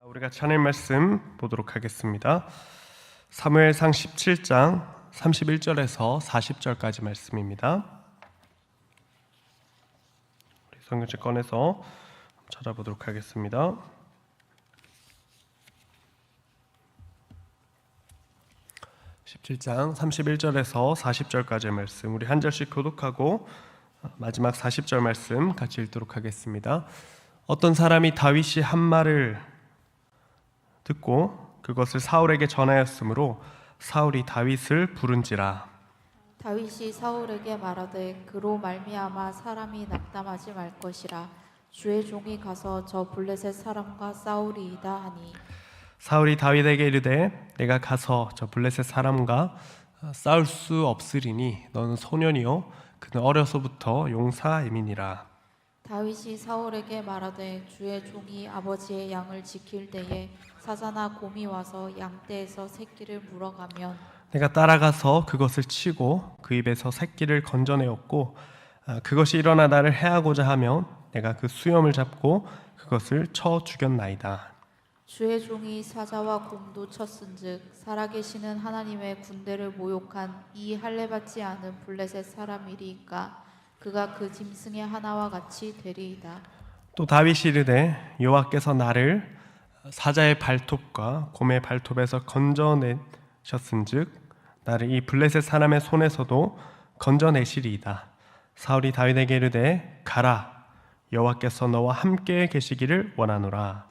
우리가 찬양 말씀 보도록 하겠습니다. 사무엘상 17장 31절에서 40절까지 말씀입니다. 우리 성경책 꺼내서 찾아보도록 하겠습니다. (17장) 31절에서 40절까지의 말씀, 우리 한 절씩 교독하고 마지막 40절 말씀 같이 읽도록 하겠습니다. 어떤 사람이 다윗이 한 말을 듣고 그것을 사울에게 전하였으므로 사울이 다윗을 부른지라. 다윗이 사울에게 말하되 그로 말미암아 사람이 낙담하지 말 것이라. 주의 종이 가서 저 블레셋 사람과 싸우리이다 하니, 사울이 다윗에게 이르되 내가 가서 저 블레셋 사람과 싸울 수 없으리니 너는 소년이요 그는 어려서부터 용사임이니라. 다윗이 사울에게 말하되 주의 종이 아버지의 양을 지킬 때에 사자나 곰이 와서 양떼에서 새끼를 물어가면 내가 따라가서 그것을 치고 그 입에서 새끼를 건져내었고 그것이 일어나 나를 해하고자 하면 내가 그 수염을 잡고 그것을 쳐 죽였나이다. 주의 종이 사자와 곰도 쳤은즉 살아계시는 하나님의 군대를 모욕한 이 할례받지 않은 블레셋 사람이리이까 그가 그 짐승의 하나와 같이 되리이다. 또 다윗이 이르되 여호와께서 나를 사자의 발톱과 곰의 발톱에서 건져내셨은즉 나를 이 블레셋 사람의 손에서도 건져내시리이다. 사울이 다윗에게 이르되 가라, 여호와께서 너와 함께 계시기를 원하노라.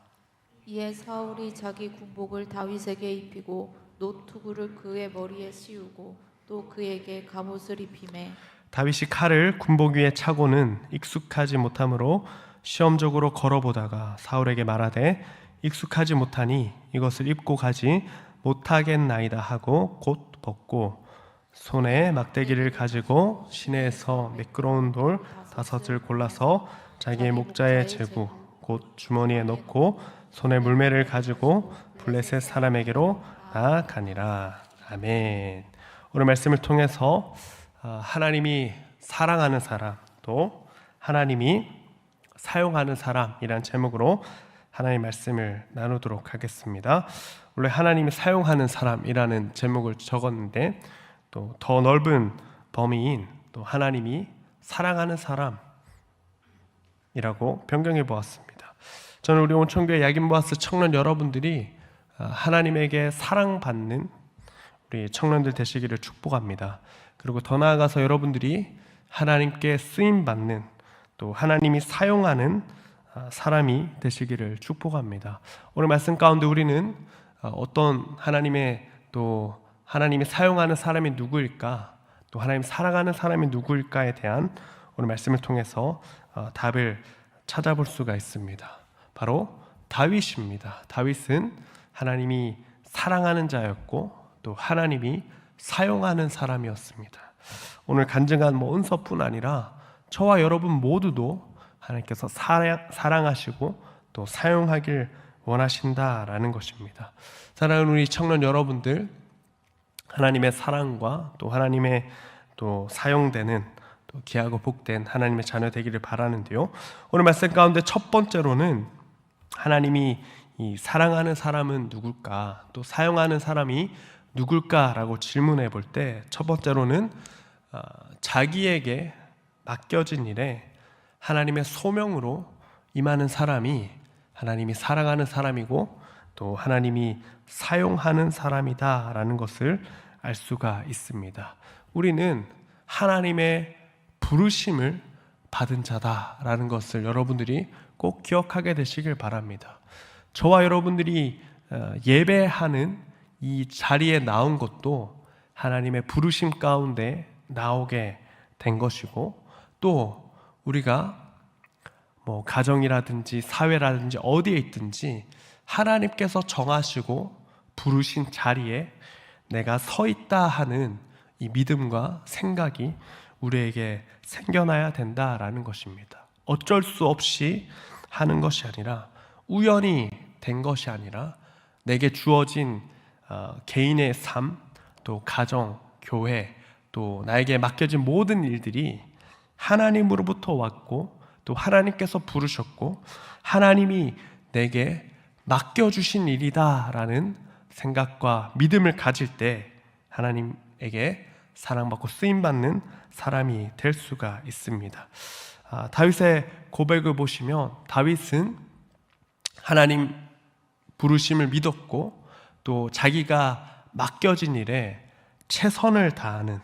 이에 사울이 자기 군복을 다윗에게 입히고 노투구를 그의 머리에 씌우고 또 그에게 갑옷을 입히매 다윗이 칼을 군복 위에 차고는 익숙하지 못하므로 시험적으로 걸어보다가 사울에게 말하되 익숙하지 못하니 이것을 입고 가지 못하겠나이다 하고 곧 벗고 손에 막대기를 가지고 시내에서 미끄러운 돌 5을 골라서 자기의 목자에 재고 곧 주머니에 넣고 손에 물매를 가지고 블레셋 사람에게로 나아가니라. 아멘. 오늘 말씀을 통해서 하나님이 사랑하는 사람, 또 하나님이 사용하는 사람이란 제목으로 하나님의 말씀을 나누도록 하겠습니다. 원래 하나님이 사용하는 사람이라는 제목을 적었는데 또 더 넓은 범위인 또 하나님이 사랑하는 사람이라고 변경해 보았습니다. 저는 우리 온천교회 야긴보아스 청년 여러분들이 하나님에게 사랑받는 우리 청년들 되시기를 축복합니다. 그리고 더 나아가서 여러분들이 하나님께 쓰임받는 또 하나님이 사용하는 사람이 되시기를 축복합니다. 오늘 말씀 가운데 우리는 어떤 하나님이 사용하는 사람이 누구일까, 또 하나님 사랑하는 사람이 누구일까에 대한 오늘 말씀을 통해서 답을 찾아볼 수가 있습니다. 바로 다윗입니다. 다윗은 하나님이 사랑하는 자였고 또 하나님이 사용하는 사람이었습니다. 오늘 간증한 은서뿐 아니라 저와 여러분 모두도 하나님께서 사랑하시고 또 사용하길 원하신다라는 것입니다. 사랑하는 우리 청년 여러분들, 하나님의 사랑과 또 하나님의 또 사용되는 또 귀하고 복된 하나님의 자녀 되기를 바라는데요. 오늘 말씀 가운데 첫 번째로는 하나님이 이 사랑하는 사람은 누굴까, 또 사용하는 사람이 누굴까라고 질문해 볼 때 첫 번째로는 자기에게 맡겨진 일에 하나님의 소명으로 임하는 사람이 하나님이 사랑하는 사람이고 또 하나님이 사용하는 사람이다라는 것을 알 수가 있습니다. 우리는 하나님의 부르심을 받은 자다라는 것을 여러분들이 꼭 기억하게 되시길 바랍니다. 저와 여러분들이 예배하는 이 자리에 나온 것도 하나님의 부르심 가운데 나오게 된 것이고, 또 우리가 가정이라든지 사회라든지 어디에 있든지 하나님께서 정하시고 부르신 자리에 내가 서 있다 하는 이 믿음과 생각이 우리에게 생겨나야 된다라는 것입니다. 어쩔 수 없이 하는 것이 아니라, 우연히 된 것이 아니라, 내게 주어진 개인의 삶, 또 가정, 교회, 또 나에게 맡겨진 모든 일들이 하나님으로부터 왔고 또 하나님께서 부르셨고 하나님이 내게 맡겨주신 일이다라는 생각과 믿음을 가질 때 하나님에게 사랑받고 쓰임받는 사람이 될 수가 있습니다. 다윗의 고백을 보시면 다윗은 하나님 부르심을 믿었고 또 자기가 맡겨진 일에 최선을 다하는,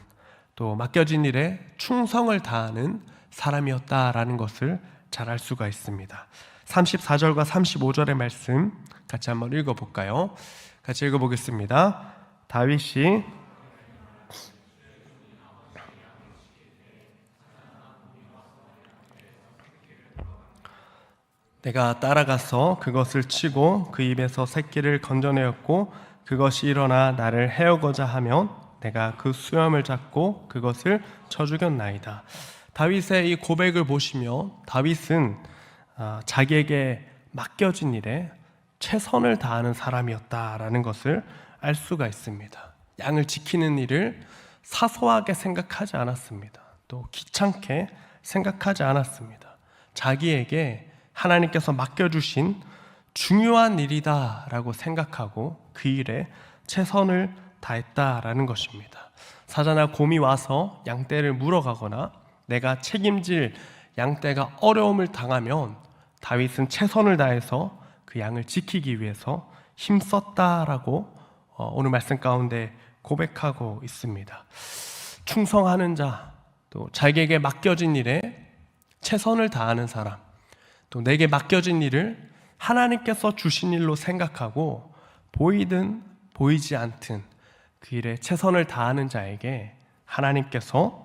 또 맡겨진 일에 충성을 다하는 사람이었다라는 것을 잘 알 수가 있습니다. 34절과 35절의 말씀 같이 한번 읽어볼까요? 같이 읽어보겠습니다. 다윗이 내가 따라가서 그것을 치고 그 입에서 새끼를 건져내었고 그것이 일어나 나를 해오고자 하면 내가 그 수염을 잡고 그것을 쳐 죽였나이다. 다윗의 이 고백을 보시면 다윗은 자기에게 맡겨진 일에 최선을 다하는 사람이었다라는 것을 알 수가 있습니다. 양을 지키는 일을 사소하게 생각하지 않았습니다. 또 귀찮게 생각하지 않았습니다. 자기에게 하나님께서 맡겨주신 중요한 일이다라고 생각하고 그 일에 최선을 다했다라는 것입니다. 사자나 곰이 와서 양떼를 물어가거나 내가 책임질 양떼가 어려움을 당하면 다윗은 최선을 다해서 그 양을 지키기 위해서 힘썼다라고 오늘 말씀 가운데 고백하고 있습니다. 충성하는 자, 또 자기에게 맡겨진 일에 최선을 다하는 사람, 또 내게 맡겨진 일을 하나님께서 주신 일로 생각하고 보이든 보이지 않든 그 일에 최선을 다하는 자에게 하나님께서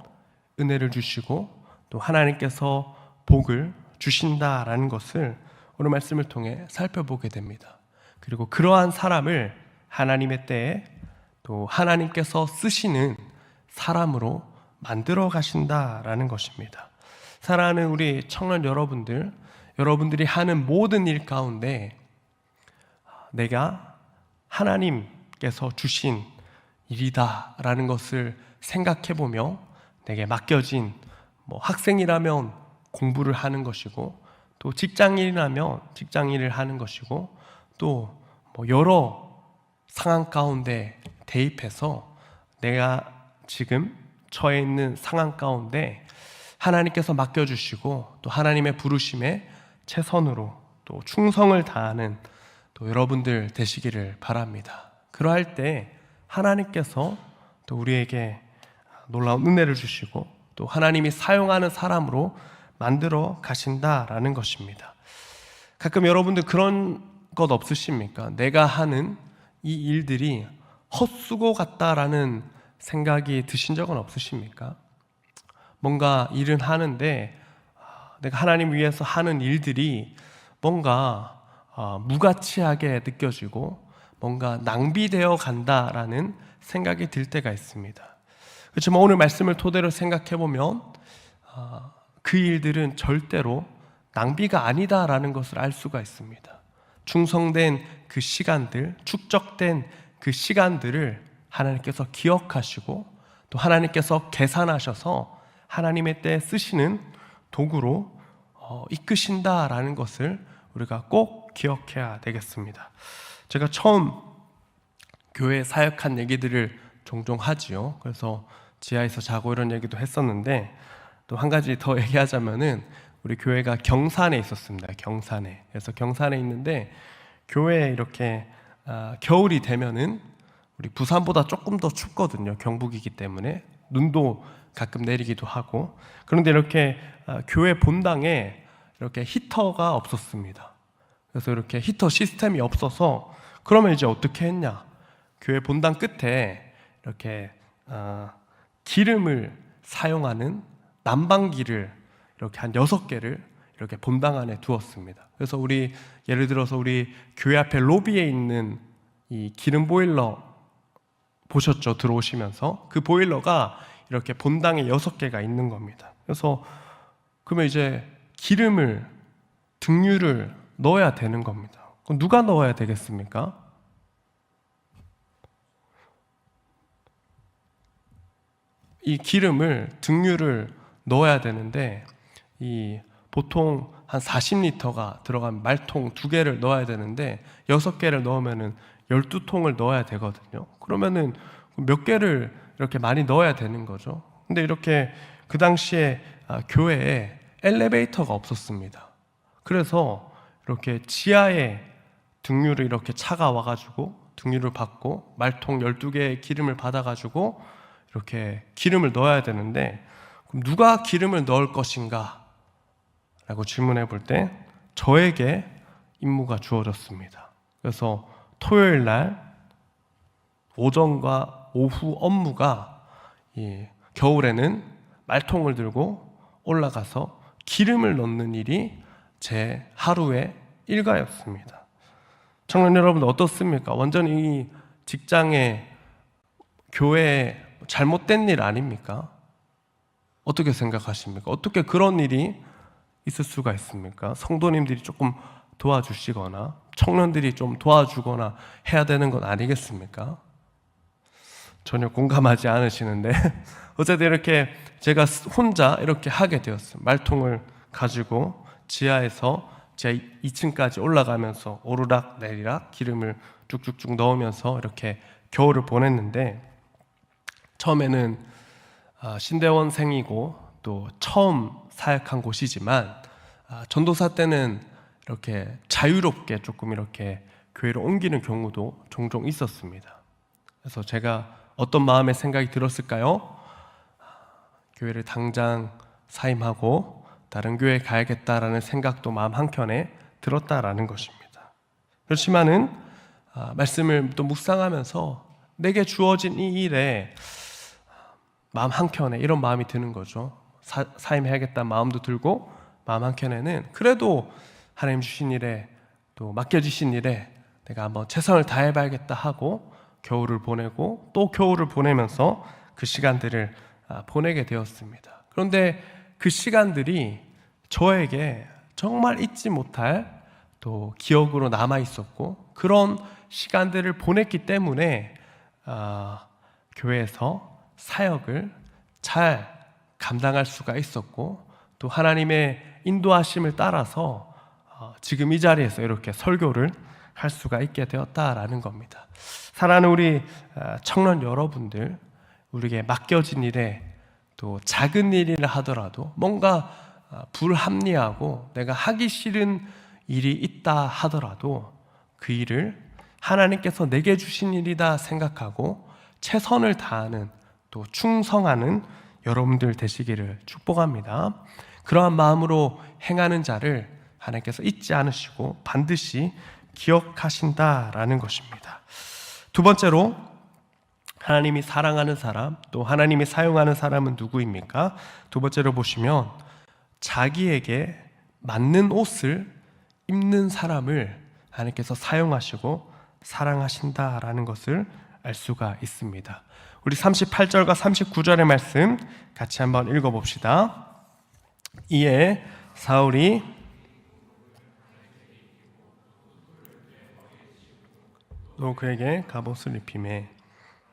은혜를 주시고 또 하나님께서 복을 주신다라는 것을 오늘 말씀을 통해 살펴보게 됩니다. 그리고 그러한 사람을 하나님의 때에 또 하나님께서 쓰시는 사람으로 만들어 가신다라는 것입니다. 사랑하는 우리 청년 여러분들이 하는 모든 일 가운데 내가 하나님께서 주신 일이다라는 것을 생각해 보며 내게 맡겨진 학생이라면 공부를 하는 것이고 또 직장인이라면 직장일을 하는 것이고 또 여러 상황 가운데 대입해서 내가 지금 처해 있는 상황 가운데 하나님께서 맡겨주시고 또 하나님의 부르심에 최선으로 또 충성을 다하는 또 여러분들 되시기를 바랍니다. 그러할 때 하나님께서 또 우리에게 놀라운 은혜를 주시고 또 하나님이 사용하는 사람으로 만들어 가신다라는 것입니다. 가끔 여러분들 그런 것 없으십니까? 내가 하는 이 일들이 헛수고 같다라는 생각이 드신 적은 없으십니까? 뭔가 일은 하는데 내가 하나님 위해서 하는 일들이 뭔가 무가치하게 느껴지고 뭔가 낭비되어 간다라는 생각이 들 때가 있습니다. 그렇지만 오늘 말씀을 토대로 생각해 보면 그 일들은 절대로 낭비가 아니다라는 것을 알 수가 있습니다. 충성된 그 시간들, 축적된 그 시간들을 하나님께서 기억하시고 또 하나님께서 계산하셔서 하나님의 때에 쓰시는 도구로 이끄신다라는 것을 우리가 꼭 기억해야 되겠습니다. 제가 처음 교회 사역한 얘기들을 종종 하지요. 그래서 지하에서 자고 이런 얘기도 했었는데 또 한 가지 더 얘기하자면은 우리 교회가 경산에 있었습니다. 경산에. 그래서 경산에 있는데 교회에 이렇게 겨울이 되면은 우리 부산보다 조금 더 춥거든요. 경북이기 때문에 눈도 가끔 내리기도 하고. 그런데 이렇게 교회 본당에 이렇게 히터가 없었습니다. 그래서 이렇게 히터 시스템이 없어서 그러면 이제 어떻게 했냐? 교회 본당 끝에 이렇게 기름을 사용하는 난방기를 이렇게 한 6개를 이렇게 본당 안에 두었습니다. 그래서 예를 들어서 우리 교회 앞에 로비에 있는 이 기름 보일러 보셨죠? 들어오시면서 그 보일러가 이렇게 본당에 6개가 있는 겁니다. 그래서 그러면 이제 등유를 넣어야 되는 겁니다. 그럼 누가 넣어야 되겠습니까? 이 등유를 넣어야 되는데 이 보통 한 40리터가 들어간 말통 2개를 넣어야 되는데 6개를 넣으면은 12통을 넣어야 되거든요. 그러면은 몇 개를 이렇게 많이 넣어야 되는 거죠. 근데 이렇게 그 당시에 교회에 엘리베이터가 없었습니다. 그래서 이렇게 지하에 등유를 이렇게 차가 와가지고 등유를 받고 말통 12개의 기름을 받아가지고 이렇게 기름을 넣어야 되는데, 그럼 누가 기름을 넣을 것인가? 라고 질문해 볼 때 저에게 임무가 주어졌습니다. 그래서 토요일 날 오전과 오후 업무가 겨울에는 말통을 들고 올라가서 기름을 넣는 일이 제 하루의 일과였습니다. 청년 여러분 어떻습니까? 완전히 이 직장에 교회에 잘못된 일 아닙니까? 어떻게 생각하십니까? 어떻게 그런 일이 있을 수가 있습니까? 성도님들이 조금 도와주시거나 청년들이 좀 도와주거나 해야 되는 건 아니겠습니까? 전혀 공감하지 않으시는데 어쨌든 이렇게 제가 혼자 이렇게 하게 되었어요. 말통을 가지고 지하에서 지하 2층까지 올라가면서 오르락 내리락 기름을 쭉쭉쭉 넣으면서 이렇게 겨울을 보냈는데, 처음에는 신대원생이고 또 처음 사역한 곳이지만 전도사 때는 이렇게 자유롭게 조금 이렇게 교회를 옮기는 경우도 종종 있었습니다. 그래서 제가 어떤 마음의 생각이 들었을까요? 교회를 당장 사임하고 다른 교회에 가야겠다라는 생각도 마음 한켠에 들었다라는 것입니다. 그렇지만은 말씀을 또 묵상하면서 내게 주어진 이 일에 마음 한켠에 이런 마음이 드는 거죠. 사임해야겠다는 마음도 들고 마음 한켠에는 그래도 하나님 주신 일에 또 맡겨주신 일에 내가 한번 최선을 다해봐야겠다 하고 겨울을 보내고 또 겨울을 보내면서 그 시간들을 보내게 되었습니다. 그런데 그 시간들이 저에게 정말 잊지 못할 또 기억으로 남아 있었고, 그런 시간들을 보냈기 때문에 교회에서 사역을 잘 감당할 수가 있었고, 또 하나님의 인도하심을 따라서 지금 이 자리에서 이렇게 설교를 할 수가 있게 되었다라는 겁니다. 사랑하는 우리 청년 여러분들, 우리에게 맡겨진 일에 또 작은 일이라 하더라도 뭔가 불합리하고 내가 하기 싫은 일이 있다 하더라도 그 일을 하나님께서 내게 주신 일이다 생각하고 최선을 다하는 또 충성하는 여러분들 되시기를 축복합니다. 그러한 마음으로 행하는 자를 하나님께서 잊지 않으시고 반드시 기억하신다라는 것입니다. 두 번째로, 하나님이 사랑하는 사람, 또 하나님이 사용하는 사람은 누구입니까? 두 번째로 보시면 자기에게 맞는 옷을 입는 사람을 하나님께서 사용하시고 사랑하신다라는 것을 알 수가 있습니다. 우리 38절과 39절의 말씀 같이 한번 읽어봅시다. 이에 사울이 또 그에게 갑옷을 입히매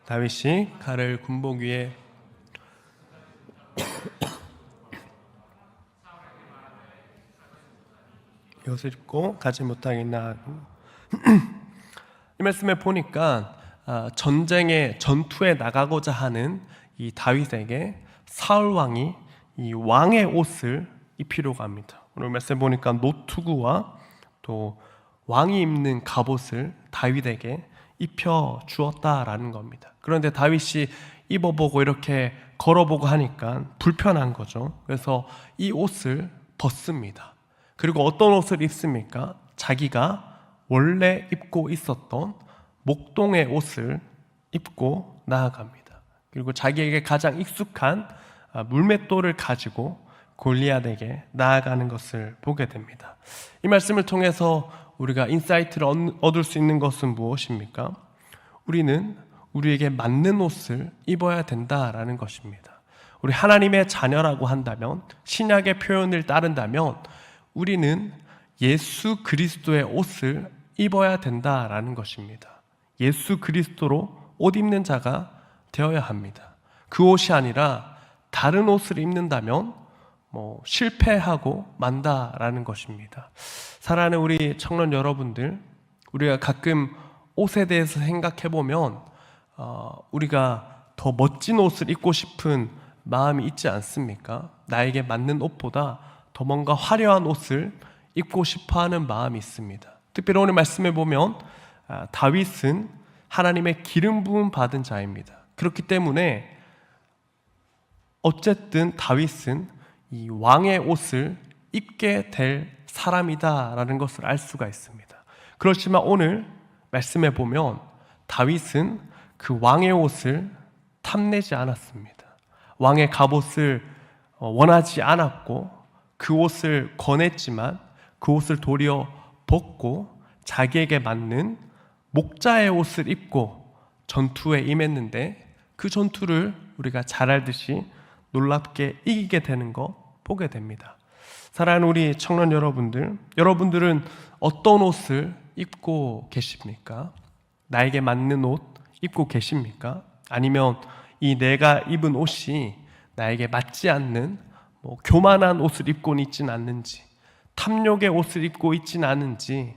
다윗이 칼을 군복 위에 옷을 입고 가지 못하겠나. 이 말씀에 보니까 전투에 나가고자 하는 이 다윗에게 사울 왕이 이 왕의 옷을 입히려고 합니다. 오늘 말씀 보니까 노투구와 또 왕이 입는 갑옷을 다윗에게 입혀 주었다라는 겁니다. 그런데 다윗이 입어보고 이렇게 걸어보고 하니까 불편한 거죠. 그래서 이 옷을 벗습니다. 그리고 어떤 옷을 입습니까? 자기가 원래 입고 있었던 목동의 옷을 입고 나아갑니다. 그리고 자기에게 가장 익숙한 물맷돌을 가지고 골리앗에게 나아가는 것을 보게 됩니다. 이 말씀을 통해서 우리가 인사이트를 얻을 수 있는 것은 무엇입니까? 우리는 우리에게 맞는 옷을 입어야 된다라는 것입니다. 우리 하나님의 자녀라고 한다면, 신약의 표현을 따른다면 우리는 예수 그리스도의 옷을 입어야 된다라는 것입니다. 예수 그리스도로 옷 입는 자가 되어야 합니다. 그 옷이 아니라 다른 옷을 입는다면 실패하고 만다라는 것입니다. 사랑하는 우리 청년 여러분들, 우리가 가끔 옷에 대해서 생각해 보면 우리가 더 멋진 옷을 입고 싶은 마음이 있지 않습니까? 나에게 맞는 옷보다 더 뭔가 화려한 옷을 입고 싶어하는 마음이 있습니다. 특별히 오늘 말씀해 보면 다윗은 하나님의 기름 부음 받은 자입니다. 그렇기 때문에 어쨌든 다윗은 이 왕의 옷을 입게 될 사람이다라는 것을 알 수가 있습니다. 그렇지만 오늘 말씀해 보면 다윗은 그 왕의 옷을 탐내지 않았습니다. 왕의 갑옷을 원하지 않았고 그 옷을 권했지만 그 옷을 도리어 벗고 자기에게 맞는 목자의 옷을 입고 전투에 임했는데 그 전투를 우리가 잘 알듯이 놀랍게 이기게 되는 거 보게 됩니다. 사랑하는 우리 청년 여러분들, 여러분들은 어떤 옷을 입고 계십니까? 나에게 맞는 옷 입고 계십니까? 아니면 이 내가 입은 옷이 나에게 맞지 않는 교만한 옷을 입고 있지는 않는지, 탐욕의 옷을 입고 있지는 않은지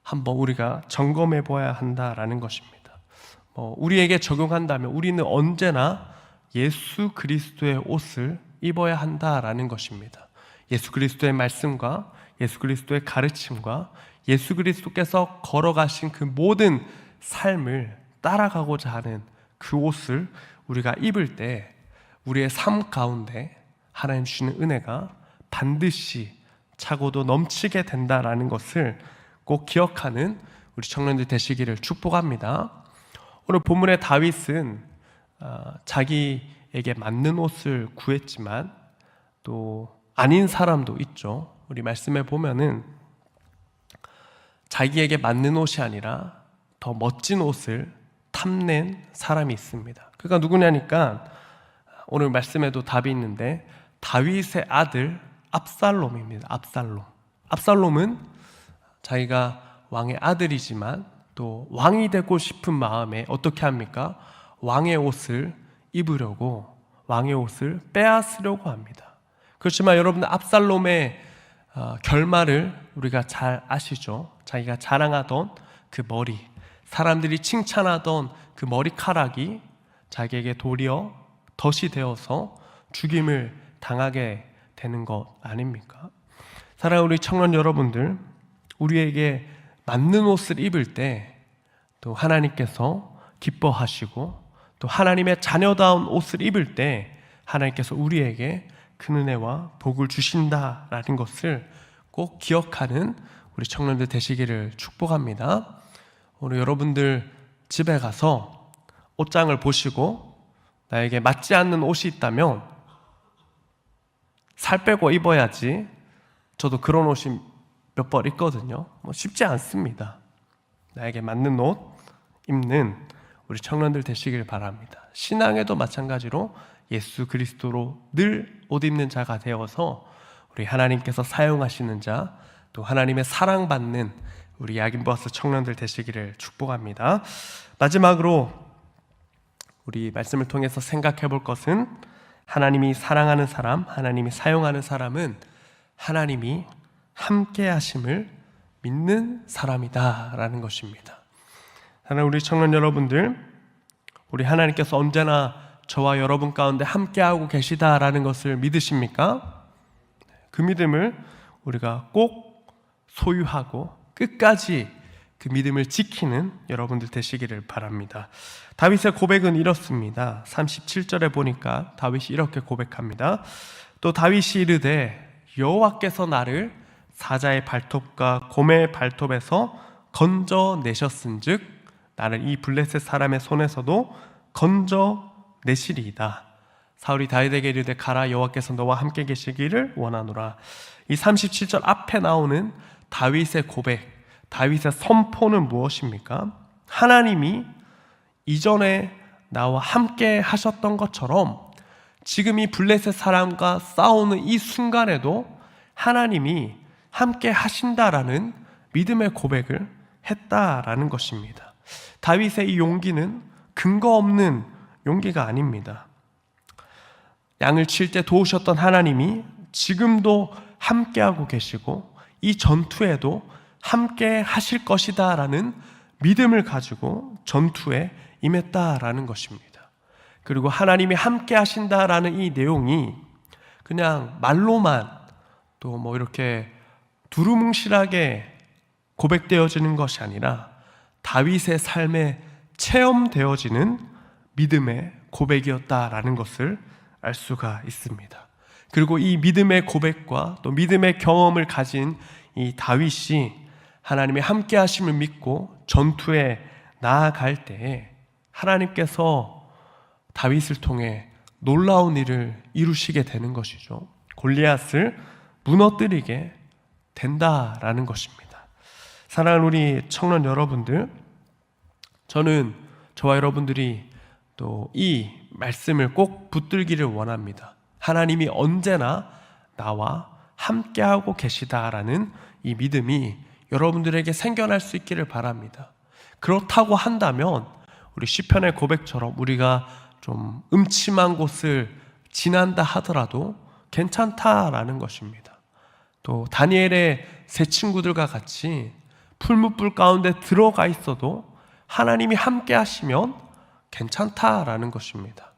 한번 우리가 점검해 봐야 한다라는 것입니다. 우리에게 적용한다면 우리는 언제나 예수 그리스도의 옷을 입어야 한다라는 것입니다. 예수 그리스도의 말씀과 예수 그리스도의 가르침과 예수 그리스도께서 걸어가신 그 모든 삶을 따라가고자 하는 그 옷을 우리가 입을 때 우리의 삶 가운데 하나님 주시는 은혜가 반드시 차고도 넘치게 된다라는 것을 꼭 기억하는 우리 청년들 되시기를 축복합니다. 오늘 본문의 다윗은 자기에게 맞는 옷을 구했지만 또 아닌 사람도 있죠. 우리 말씀에 보면은 자기에게 맞는 옷이 아니라 더 멋진 옷을 탐낸 사람이 있습니다. 그가 누구냐니까 오늘 말씀에도 답이 있는데 다윗의 아들 압살롬입니다. 압살롬은 자기가 왕의 아들이지만 또 왕이 되고 싶은 마음에 어떻게 합니까? 왕의 옷을 입으려고 왕의 옷을 빼앗으려고 합니다. 그렇지만 여러분 압살롬의 결말을 우리가 잘 아시죠? 자기가 자랑하던 그 머리, 사람들이 칭찬하던 그 머리카락이 자기에게 도리어 덫이 되어서 죽임을 당하게 되는 것 아닙니까? 사랑하는 우리 청년 여러분들, 우리에게 맞는 옷을 입을 때 또 하나님께서 기뻐하시고 또 하나님의 자녀다운 옷을 입을 때 하나님께서 우리에게 큰 은혜와 복을 주신다라는 것을 꼭 기억하는 우리 청년들 되시기를 축복합니다. 오늘 여러분들 집에 가서 옷장을 보시고 나에게 맞지 않는 옷이 있다면 살 빼고 입어야지. 저도 그런 옷이 몇 벌 있거든요. 쉽지 않습니다. 나에게 맞는 옷 입는 우리 청년들 되시길 바랍니다. 신앙에도 마찬가지로 예수 그리스도로 늘 옷 입는 자가 되어서 우리 하나님께서 사용하시는 자, 또 하나님의 사랑받는 우리 야긴버스 청년들 되시기를 축복합니다. 마지막으로 우리 말씀을 통해서 생각해 볼 것은 하나님이 사랑하는 사람, 하나님이 사용하는 사람은 하나님이 함께 하심을 믿는 사람이다라는 것입니다. 하나님 우리 청년 여러분들, 우리 하나님께서 언제나 저와 여러분 가운데 함께하고 계시다라는 것을 믿으십니까? 그 믿음을 우리가 꼭 소유하고 끝까지 그 믿음을 지키는 여러분들 되시기를 바랍니다. 다윗의 고백은 이렇습니다. 37절에 보니까 다윗이 이렇게 고백합니다. 또 다윗이 이르되 여호와께서 나를 사자의 발톱과 곰의 발톱에서 건져내셨은즉 나를 이 블레셋 사람의 손에서도 건져내시리이다. 사울이 다윗에게 이르되 가라, 여호와께서 너와 함께 계시기를 원하노라. 이 37절 앞에 나오는 다윗의 고백, 다윗의 선포는 무엇입니까? 하나님이 이전에 나와 함께 하셨던 것처럼 지금 이 블레셋 사람과 싸우는 이 순간에도 하나님이 함께 하신다라는 믿음의 고백을 했다라는 것입니다. 다윗의 이 용기는 근거 없는 용기가 아닙니다. 양을 칠 때 도우셨던 하나님이 지금도 함께하고 계시고 이 전투에도 함께 하실 것이다 라는 믿음을 가지고 전투에 임했다라는 것입니다. 그리고 하나님이 함께 하신다라는 이 내용이 그냥 말로만 또 뭐 이렇게 두루뭉실하게 고백되어지는 것이 아니라 다윗의 삶에 체험되어지는 믿음의 고백이었다라는 것을 알 수가 있습니다. 그리고 이 믿음의 고백과 또 믿음의 경험을 가진 이 다윗이 하나님의 함께 하심을 믿고 전투에 나아갈 때에 하나님께서 다윗을 통해 놀라운 일을 이루시게 되는 것이죠. 골리앗을 무너뜨리게 된다라는 것입니다. 사랑하는 우리 청년 여러분들, 저는 저와 여러분들이 또 이 말씀을 꼭 붙들기를 원합니다. 하나님이 언제나 나와 함께하고 계시다라는 이 믿음이 여러분들에게 생겨날 수 있기를 바랍니다. 그렇다고 한다면 우리 시편의 고백처럼 우리가 좀 음침한 곳을 지난다 하더라도 괜찮다라는 것입니다. 또 다니엘의 세 친구들과 같이 풀무불 가운데 들어가 있어도 하나님이 함께 하시면 괜찮다라는 것입니다.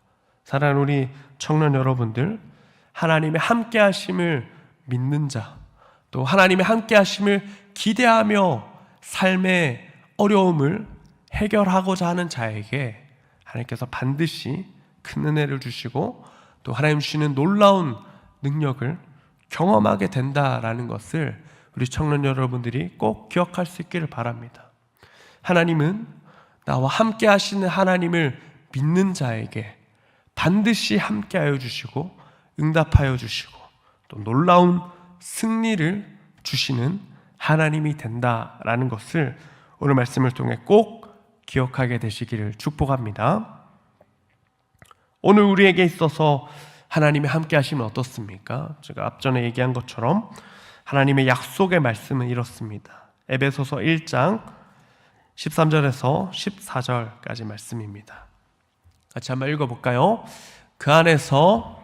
사랑하는 우리 청년 여러분들, 하나님의 함께 하심을 믿는 자, 또 하나님의 함께 하심을 기대하며 삶의 어려움을 해결하고자 하는 자에게 하나님께서 반드시 큰 은혜를 주시고 또 하나님 주시는 놀라운 능력을 경험하게 된다라는 것을 우리 청년 여러분들이 꼭 기억할 수 있기를 바랍니다. 하나님은 나와 함께 하시는 하나님을 믿는 자에게 반드시 함께하여 주시고 응답하여 주시고 또 놀라운 승리를 주시는 하나님이 된다라는 것을 오늘 말씀을 통해 꼭 기억하게 되시기를 축복합니다. 오늘 우리에게 있어서 하나님이 함께 하시면 어떻습니까? 제가 앞전에 얘기한 것처럼 하나님의 약속의 말씀은 이렇습니다. 에베소서 1장 13절에서 14절까지 말씀입니다. 같이 한번 읽어볼까요? 그 안에서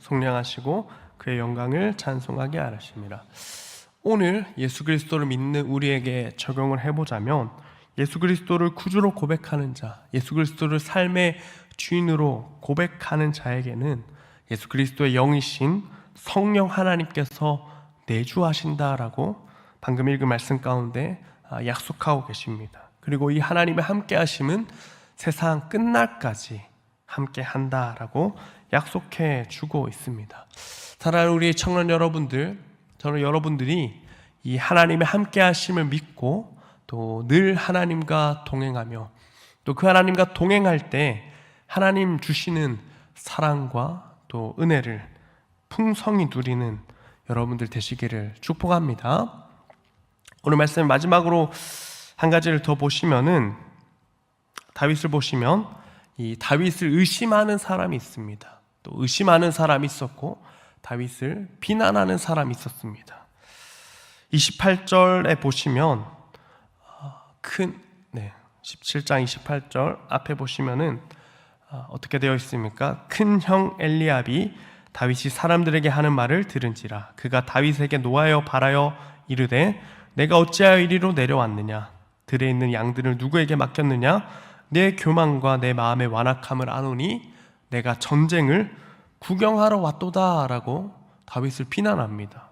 속량하시고 그의 영광을 찬송하게 하심이라. 오늘 예수 그리스도를 믿는 우리에게 적용을 해보자면 예수 그리스도를 구주로 고백하는 자, 예수 그리스도를 삶의 주인으로 고백하는 자에게는 예수 그리스도의 영이신 성령 하나님께서 내주하신다라고 방금 읽은 말씀 가운데 약속하고 계십니다. 그리고 이 하나님의 함께 하심은 세상 끝날까지 함께 한다라고 약속해 주고 있습니다. 사랑하는 우리 청년 여러분들, 저는 여러분들이 이 하나님의 함께 하심을 믿고 또 늘 하나님과 동행하며 또 그 하나님과 동행할 때 하나님 주시는 사랑과 또 은혜를 풍성히 누리는 여러분들 되시기를 축복합니다. 오늘 말씀 마지막으로 한 가지를 더 보시면은 다윗을 보시면 이 다윗을 의심하는 사람이 있습니다. 또 의심하는 사람이 있었고 다윗을 비난하는 사람이 있었습니다. 28절에 보시면 17장 28절 앞에 보시면은 어떻게 되어 있습니까? 큰 형 엘리압이 다윗이 사람들에게 하는 말을 들은지라 그가 다윗에게 노하여 바라여 이르되 내가 어찌하여 이리로 내려왔느냐 들에 있는 양들을 누구에게 맡겼느냐 내 교만과 내 마음의 완악함을 아노니 내가 전쟁을 구경하러 왔도다 라고 다윗을 비난합니다.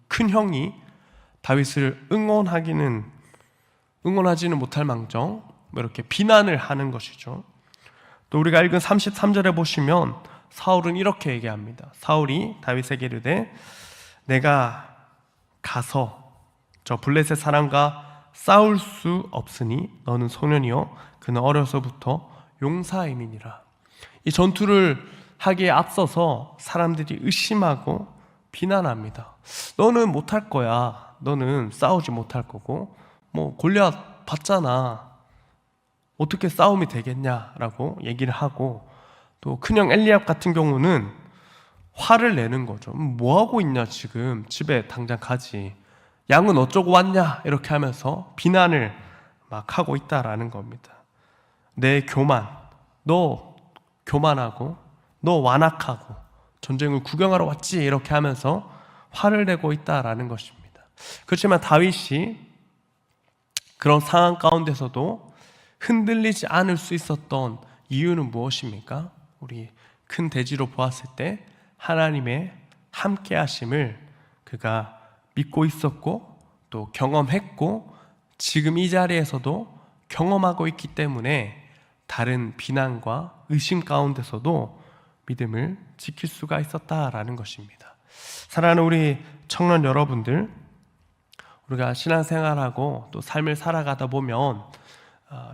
큰 형이 다윗을 응원하지는 못할 망정 이렇게 비난을 하는 것이죠. 또 우리가 읽은 33절에 보시면 사울은 이렇게 얘기합니다. 사울이 다윗에게 이르되 내가 가서 저 블레셋 사람과 싸울 수 없으니 너는 소년이요 그는 어려서부터 용사임이니라. 이 전투를 하기에 앞서서 사람들이 의심하고 비난합니다. 너는 못할 거야. 너는 싸우지 못할 거고 골리앗 봤잖아. 어떻게 싸움이 되겠냐라고 얘기를 하고 또 큰형 엘리압 같은 경우는 화를 내는 거죠. 뭐 하고 있냐 지금 집에 당장 가지. 양은 어쩌고 왔냐 이렇게 하면서 비난을 막 하고 있다라는 겁니다. 내 교만, 너 교만하고 너 완악하고 전쟁을 구경하러 왔지 이렇게 하면서 화를 내고 있다라는 것입니다. 그렇지만 다윗이 그런 상황 가운데서도 흔들리지 않을 수 있었던 이유는 무엇입니까? 우리 큰 대지로 보았을 때 하나님의 함께 하심을 그가 믿고 있었고 또 경험했고 지금 이 자리에서도 경험하고 있기 때문에 다른 비난과 의심 가운데서도 믿음을 지킬 수가 있었다라는 것입니다. 사랑하는 우리 청년 여러분들, 우리가 신앙생활하고 또 삶을 살아가다 보면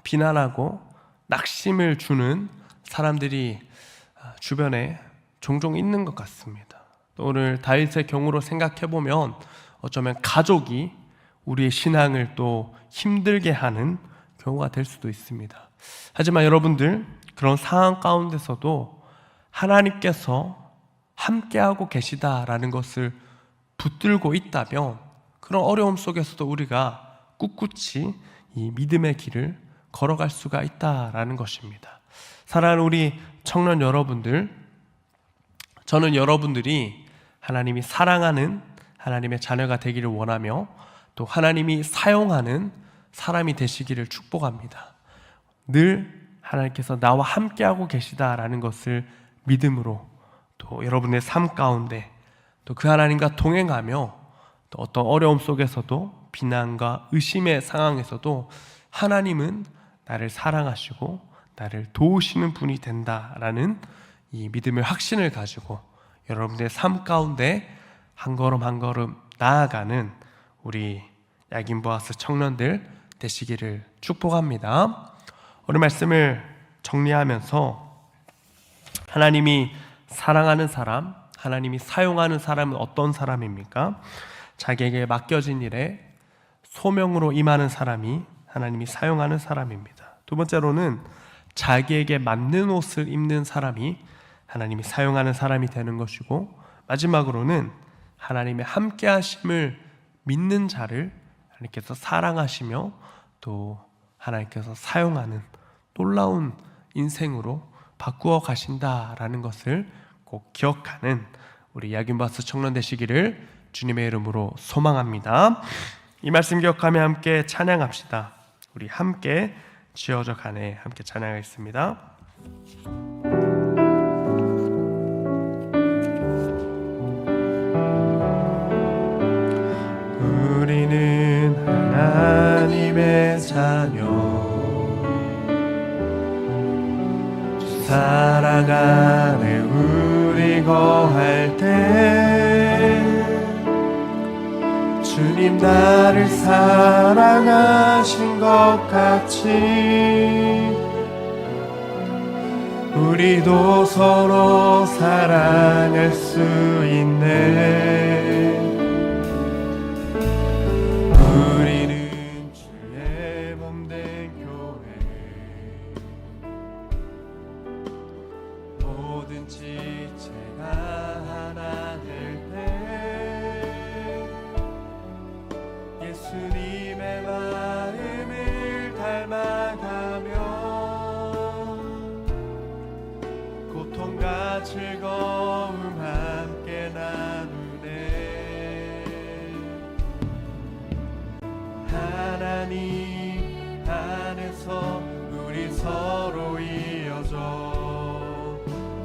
비난하고 낙심을 주는 사람들이 주변에 종종 있는 것 같습니다. 또 오늘 다윗의 경우로 생각해 보면 어쩌면 가족이 우리의 신앙을 또 힘들게 하는 경우가 될 수도 있습니다. 하지만 여러분들, 그런 상황 가운데서도 하나님께서 함께하고 계시다라는 것을 붙들고 있다면 그런 어려움 속에서도 우리가 꿋꿋이 이 믿음의 길을 걸어갈 수가 있다라는 것입니다. 사랑하는 우리 청년 여러분들, 저는 여러분들이 하나님이 사랑하는 하나님의 자녀가 되기를 원하며 또 하나님이 사용하는 사람이 되시기를 축복합니다. 늘 하나님께서 나와 함께하고 계시다라는 것을 믿음으로 또 여러분의 삶 가운데 또 그 하나님과 동행하며 또 어떤 어려움 속에서도 비난과 의심의 상황에서도 하나님은 나를 사랑하시고 나를 도우시는 분이 된다라는 이 믿음의 확신을 가지고 여러분의 삶 가운데 한 걸음 한 걸음 나아가는 우리 야긴보아스 청년들 되시기를 축복합니다. 오늘 말씀을 정리하면서 하나님이 사랑하는 사람, 하나님이 사용하는 사람은 어떤 사람입니까? 자기에게 맡겨진 일에 소명으로 임하는 사람이 하나님이 사용하는 사람입니다. 두 번째로는 자기에게 맞는 옷을 입는 사람이 하나님이 사용하는 사람이 되는 것이고, 마지막으로는 하나님의 함께 하심을 믿는 자를 하나님께서 사랑하시며 또 하나님께서 사용하는 놀라운 인생으로 바꾸어 가신다라는 것을 꼭 기억하는 우리 야긴보아스 청년 되시기를 주님의 이름으로 소망합니다. 이 말씀 기억하며 함께 찬양합시다. 우리 함께 지어져 가네 함께 찬양하겠습니다. 우리는 하나님의 자녀, 주 사랑 안에 우리 거할 때 주님 나를 사랑하신 것 같이 우리도 서로 사랑할 수 있네. 우리는 주의 몸된 교회, 모든 지체가 하나 될 때 예수님의 마음을 닮아가며 고통과 즐거움 함께 나누네. 하나님 안에서 우리 서로 이어져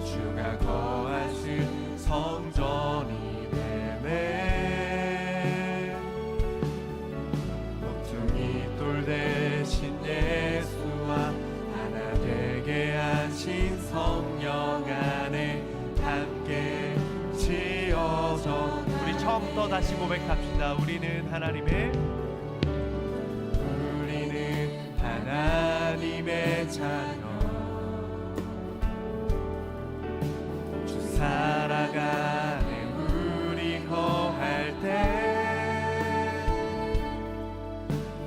주가 거하신 성전이 되네. 모퉁이 돌 대신 예수와 하나 되게 하신 성령 안에 함께 지어져. 우리 처음부터 다시 고백합시다. 우리는 하나님의 자녀, 주 사랑 안에 우리 거할 때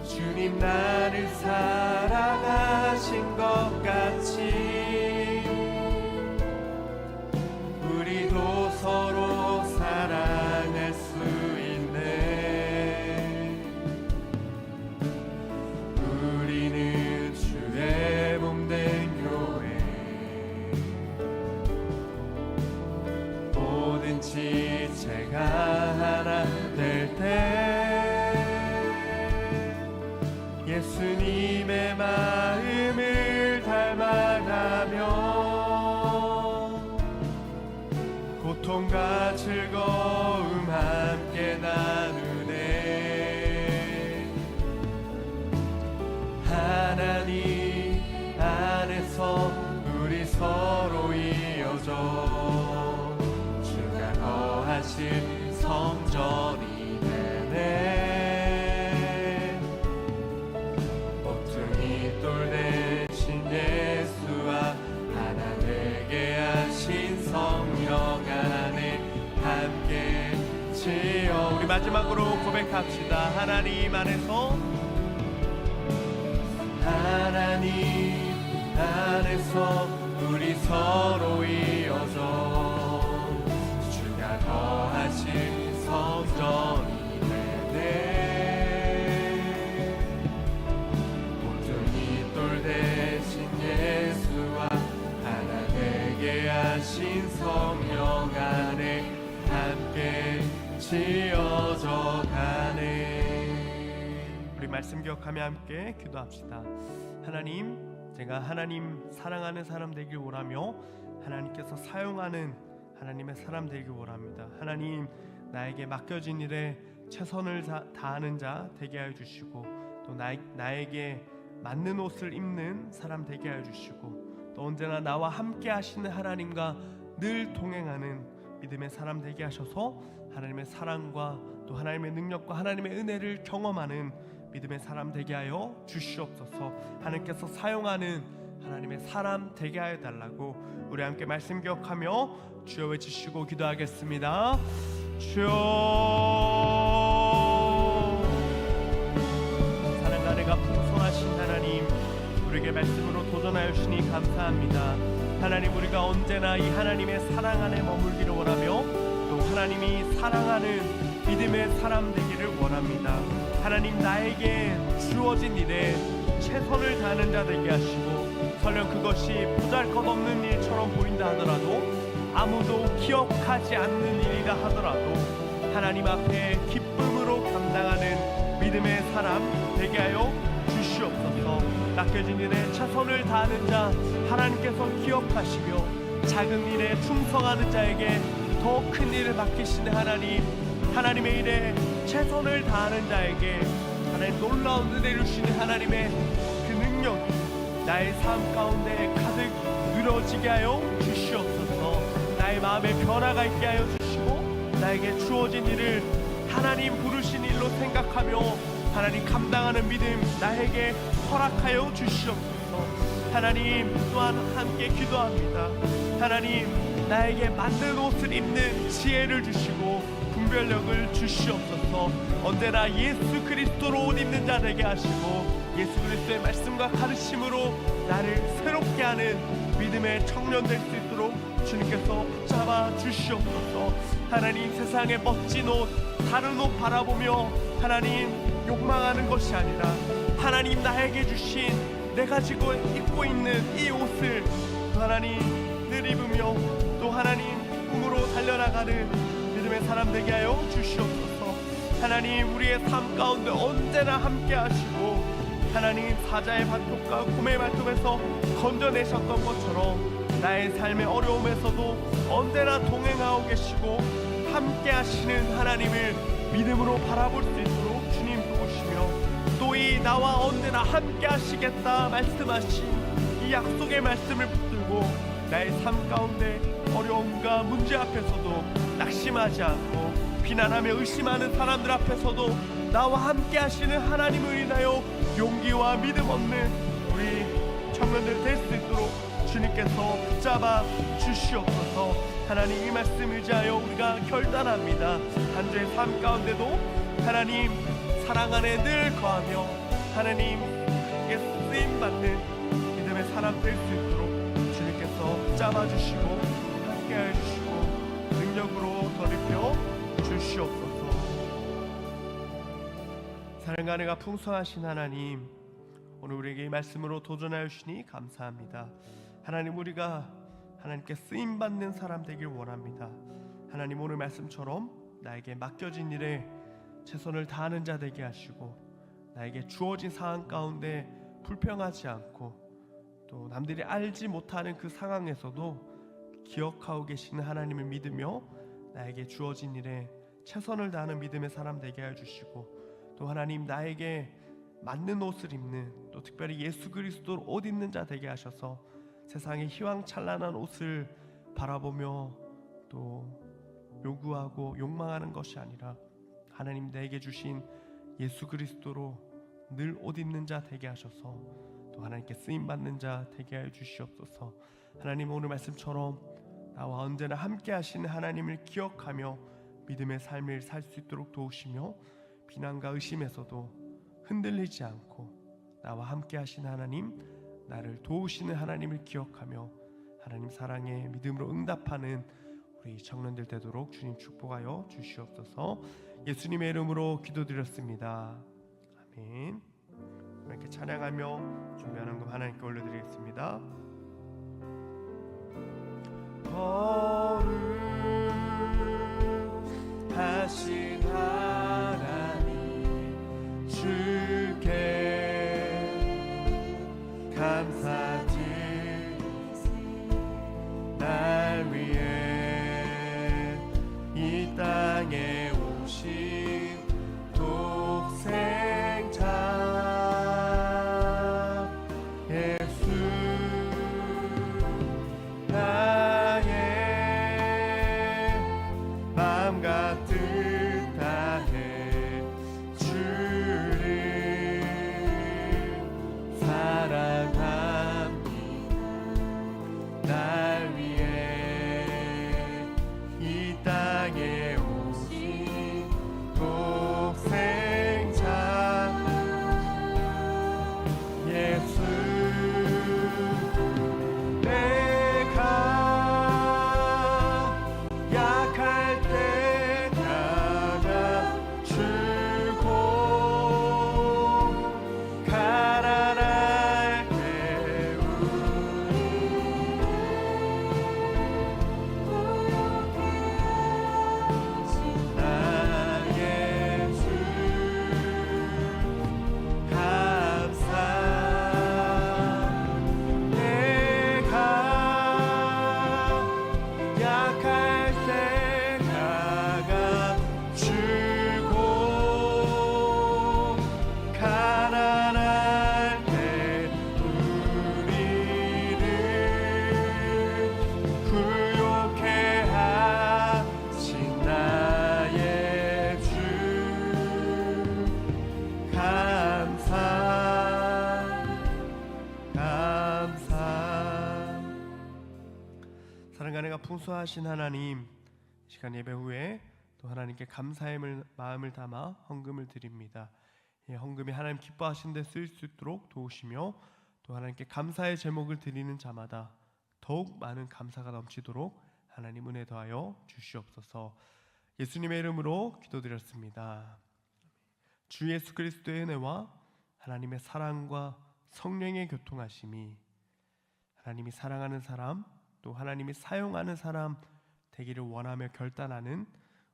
주님 나를 사랑하신 것 같이 우리도 서로 사랑할 수 있네. 지체가 하나 될 때 예수님의 마음을 닮아가며 고통과 즐거움 함께 나누네. 하나님 안에서 우리 서로 이어져 주가 거하실 성전이 되네. 모퉁이 돌 대신 예수와 하나 되게 하신 성령 안에 함께 지어. 우리 마지막으로 고백합시다. 하나님 안에서, 하나님 안에서 우리 서로 이어져 주가 거하실 성전이 되네. 모퉁이 돌 대신 예수와 하나 되게 하신 성령 안에 함께 지어져 가네. 우리 말씀 기억하며 함께 기도합시다. 하나님, 제가 하나님 사랑하는 사람 되길 원하며 하나님께서 사용하는 하나님의 사람 되길 원합니다. 하나님, 나에게 맡겨진 일에 최선을 다하는 자 되게 하여 주시고, 또 나에게 맞는 옷을 입는 사람 되게 하여 주시고, 또 언제나 나와 함께 하시는 하나님과 늘 동행하는 믿음의 사람 되게 하셔서 하나님의 사랑과 또 하나님의 능력과 하나님의 은혜를 경험하는 믿음의 사람 되게 하여 주시옵소서. 하나님께서 사용하는 하나님의 사람 되게 하여 달라고 우리 함께 말씀 기억하며 주여 외치시고 기도하겠습니다. 주여. 사랑과 은혜가 풍성하신 하나님, 우리에게 말씀으로 도전하여 주시니 감사합니다. 하나님, 우리가 언제나 이 하나님의 사랑 안에 머물기를 원하며 또 하나님이 사랑하는 믿음의 사람 되기를 원합니다. 하나님, 나에게 주어진 일에 최선을 다하는 자 되게 하시고, 설령 그것이 보잘것없는 일처럼 보인다 하더라도, 아무도 기억하지 않는 일이라 하더라도 하나님 앞에 기쁨으로 감당하는 믿음의 사람 되게 하여 주시옵소서. 맡겨진 일에 최선을 다하는 자 하나님께서 기억하시며, 작은 일에 충성하는 자에게 더 큰 일을 맡기시는 하나님, 하나님의 일에 최선을 다하는 자에게 하나님 놀라운 은혜를 주시는 하나님의 그 능력이 나의 삶 가운데 가득 누려지게 하여 주시옵소서. 나의 마음에 변화가 있게 하여 주시고, 나에게 주어진 일을 하나님 부르신 일로 생각하며 하나님 감당하는 믿음 나에게 허락하여 주시옵소서. 하나님, 또한 함께 기도합니다. 하나님, 나에게 맞는 옷을 입는 지혜를 주시고 분별력을 주시옵소서. 언제나 예수 그리스도로 옷 입는 자 되게 하시고, 예수 그리스도의 말씀과 가르침으로 나를 새롭게 하는 믿음의 청년 될 수 있도록 주님께서 붙잡아 주시옵소서. 하나님, 세상의 멋진 옷, 다른 옷 바라보며 하나님 욕망하는 것이 아니라, 하나님 나에게 주신 내가 지고 입고 있는 이 옷을 하나님 늘 입으며 또 하나님 꿈으로 달려나가는 믿음의 사람 되게 하여 주시옵소서. 하나님, 우리의 삶 가운데 언제나 함께 하시고, 하나님 사자의 발톱과 곰의 발톱에서 건져내셨던 것처럼 나의 삶의 어려움에서도 언제나 동행하고 계시고 함께 하시는 하나님을 믿음으로 바라볼 수 있도록 주님 도우시며, 또 이 나와 언제나 함께 하시겠다 말씀하신 이 약속의 말씀을 붙들고 나의 삶 가운데 어려움과 문제 앞에서도 낙심하지 않고, 비난하며 의심하는 사람들 앞에서도 나와 함께 하시는 하나님을 인하여 용기와 믿음 얻는 우리 청년들 될 수 있도록 주님께서 붙잡아 주시옵소서. 하나님, 이 말씀 의지하여 우리가 결단합니다. 한 주의 삶 가운데도 하나님 사랑 안에 늘 거하며 하나님께 쓰임받는 믿음의 사람 될 수 있도록 주님께서 붙잡아 주시고 함께하여 주시고 능력으로 더럽혀 주시옵소서. 사랑과 은혜가 풍성하신 하나님, 오늘 우리에게 이 말씀으로 도전하여 주시니 감사합니다. 하나님, 우리가 하나님께 쓰임받는 사람 되길 원합니다. 하나님 오늘 말씀처럼 나에게 맡겨진 일에 최선을 다하는 자 되게 하시고, 나에게 주어진 상황 가운데 불평하지 않고 또 남들이 알지 못하는 그 상황에서도 기억하고 계시는 하나님을 믿으며 나에게 주어진 일에 최선을 다하는 믿음의 사람 되게 해주시고, 또 하나님 나에게 맞는 옷을 입는, 또 특별히 예수 그리스도를 옷 입는 자 되게 하셔서 세상의 희왕찬란한 옷을 바라보며 또 요구하고 욕망하는 것이 아니라 하나님 내게 주신 예수 그리스도로 늘 옷 입는 자 되게 하셔서 또 하나님께 쓰임받는 자 되게 하여 주시옵소서. 하나님 오늘 말씀처럼 나와 언제나 함께 하시는 하나님을 기억하며 믿음의 삶을 살 수 있도록 도우시며, 비난과 의심에서도 흔들리지 않고 나와 함께 하시는 하나님, 나를 도우시는 하나님을 기억하며 하나님 사랑에 믿음으로 응답하는 우리 청년들 되도록 주님 축복하여 주시옵소서. 예수님의 이름으로 기도드렸습니다. 아멘. 이렇게 찬양하며 준비한 헌금 하나님께 올려드리겠습니다. 거룩하신 하나님, 주께 감사드리세. 날 위해 이 땅에 오신 독생자 예수, 나의 마음과 뜻 다해 주를 사랑합니다. 날 위해 이 땅에 오신 독생자 예수, 내가 약할 때 나가주고 가난할 때 나의 주 감사. 내가 약할 때 나가주고 가난할 때 우리를 구욕해 하신 나의 주 감사. 사랑과 은혜가 풍성하신 하나님, 시간 예배 후에 또 하나님께 감사의 마음을 담아 헌금을 드립니다. 헌금이 하나님 기뻐하신 데 쓰일 수 있도록 도우시며, 또 하나님께 감사의 제목을 드리는 자마다 더욱 많은 감사가 넘치도록 하나님 은혜 더하여 주시옵소서. 예수님의 이름으로 기도드렸습니다. 주 예수 그리스도의 은혜와 하나님의 사랑과 성령의 교통하심이 하나님이 사랑하는 사람, 또 하나님이 사용하는 사람 되기를 원하며 결단하는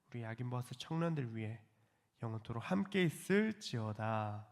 우리 야긴버스 청년들 위해 영원토록 함께 있을지어다.